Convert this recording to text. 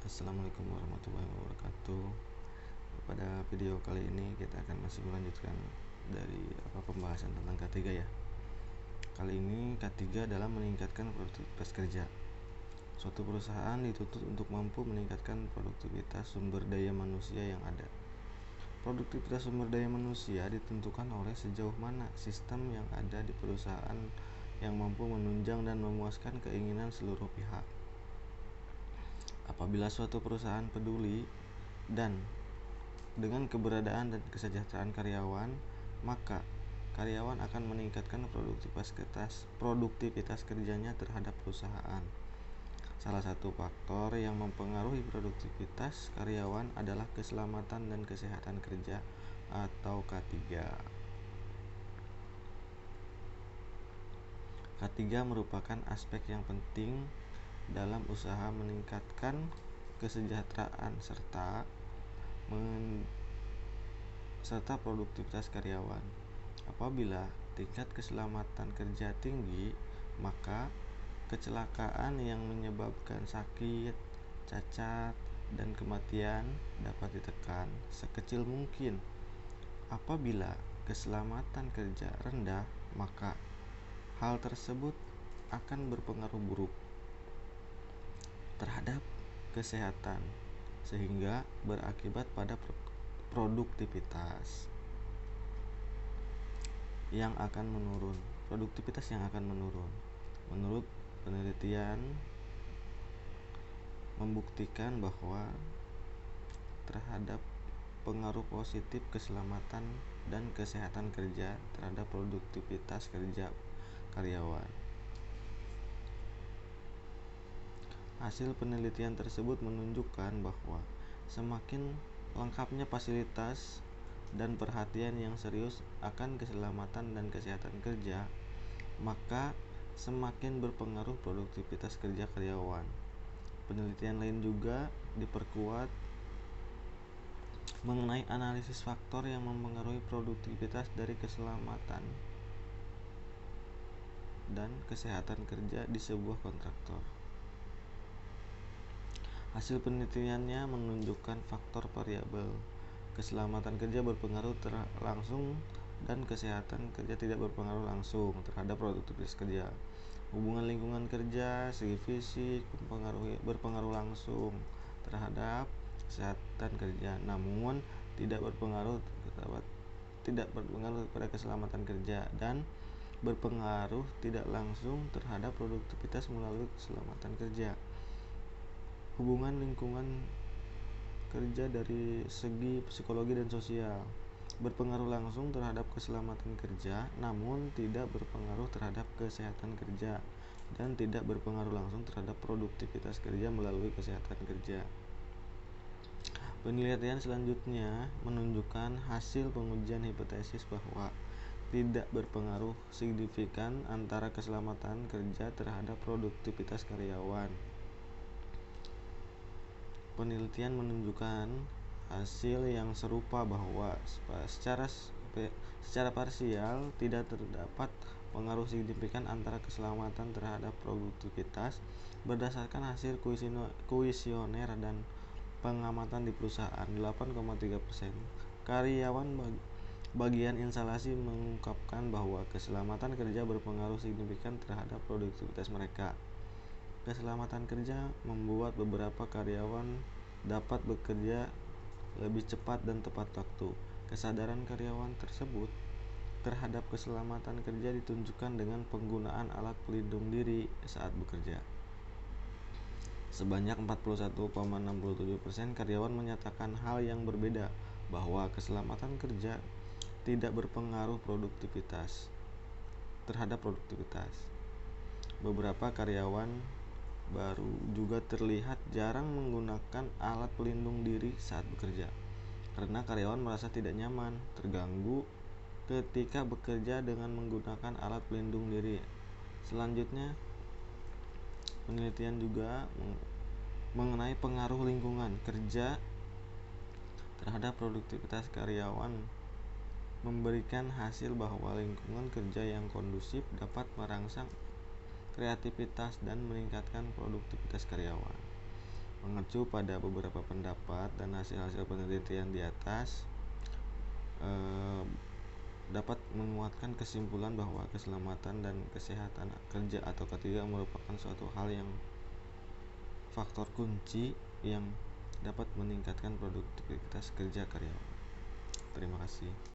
Assalamualaikum warahmatullahi wabarakatuh. Pada video kali ini kita akan masih melanjutkan dari pembahasan tentang K3 ya. Kali ini K3 dalam meningkatkan produktivitas kerja. Suatu perusahaan dituntut untuk mampu meningkatkan produktivitas sumber daya manusia yang ada. Produktivitas sumber daya manusia ditentukan oleh sejauh mana sistem yang ada di perusahaan yang mampu menunjang dan memuaskan keinginan seluruh pihak. Apabila suatu perusahaan peduli dan dengan keberadaan dan kesejahteraan karyawan, maka karyawan akan meningkatkan produktivitas kerjanya terhadap perusahaan. Salah satu faktor yang mempengaruhi produktivitas karyawan adalah keselamatan dan kesehatan kerja atau K3. K3 merupakan aspek yang penting dalam usaha meningkatkan kesejahteraan serta produktivitas karyawan. Apabila tingkat keselamatan kerja tinggi, maka kecelakaan yang menyebabkan sakit, cacat, dan kematian dapat ditekan sekecil mungkin. Apabila keselamatan kerja rendah, maka hal tersebut akan berpengaruh buruk terhadap kesehatan sehingga berakibat pada produktivitas yang akan menurun. Menurut penelitian membuktikan bahwa terhadap pengaruh positif keselamatan dan kesehatan kerja terhadap produktivitas kerja karyawan. Hasil penelitian tersebut menunjukkan bahwa semakin lengkapnya fasilitas dan perhatian yang serius akan keselamatan dan kesehatan kerja, maka semakin berpengaruh produktivitas kerja karyawan. Penelitian lain juga diperkuat mengenai analisis faktor yang mempengaruhi produktivitas dari keselamatan dan kesehatan kerja di sebuah kontraktor. Hasil penelitiannya menunjukkan faktor variabel keselamatan kerja berpengaruh langsung dan kesehatan kerja tidak berpengaruh langsung terhadap produktivitas kerja. Hubungan lingkungan kerja, segi fisik berpengaruh langsung terhadap kesehatan kerja, namun tidak berpengaruh pada keselamatan kerja dan berpengaruh tidak langsung terhadap produktivitas melalui keselamatan kerja. Hubungan lingkungan kerja dari segi psikologi dan sosial berpengaruh langsung terhadap keselamatan kerja, namun tidak berpengaruh terhadap kesehatan kerja dan tidak berpengaruh langsung terhadap produktivitas kerja melalui kesehatan kerja. Penelitian selanjutnya menunjukkan hasil pengujian hipotesis bahwa tidak berpengaruh signifikan antara keselamatan kerja terhadap produktivitas karyawan. Penelitian menunjukkan hasil yang serupa bahwa secara parsial tidak terdapat pengaruh signifikan antara keselamatan terhadap produktivitas berdasarkan hasil kuesioner dan pengamatan di perusahaan. 8,3% karyawan bagian instalasi mengungkapkan bahwa keselamatan kerja berpengaruh signifikan terhadap produktivitas mereka. Keselamatan kerja membuat beberapa karyawan dapat bekerja lebih cepat dan tepat waktu. Kesadaran karyawan tersebut terhadap keselamatan kerja ditunjukkan dengan penggunaan alat pelindung diri saat bekerja. Sebanyak 41,67% karyawan menyatakan hal yang berbeda, bahwa keselamatan kerja tidak berpengaruh terhadap produktivitas. Beberapa karyawan baru juga terlihat jarang menggunakan alat pelindung diri saat bekerja karena karyawan merasa tidak nyaman, terganggu ketika bekerja dengan menggunakan alat pelindung diri. Selanjutnya, penelitian juga mengenai pengaruh lingkungan kerja terhadap produktivitas karyawan memberikan hasil bahwa lingkungan kerja yang kondusif dapat merangsang kreativitas dan meningkatkan produktivitas karyawan. Mengacu pada beberapa pendapat dan hasil-hasil penelitian di atas, dapat menguatkan kesimpulan bahwa keselamatan dan kesehatan kerja atau ketiga merupakan suatu hal yang faktor kunci yang dapat meningkatkan produktivitas kerja karyawan. Terima kasih.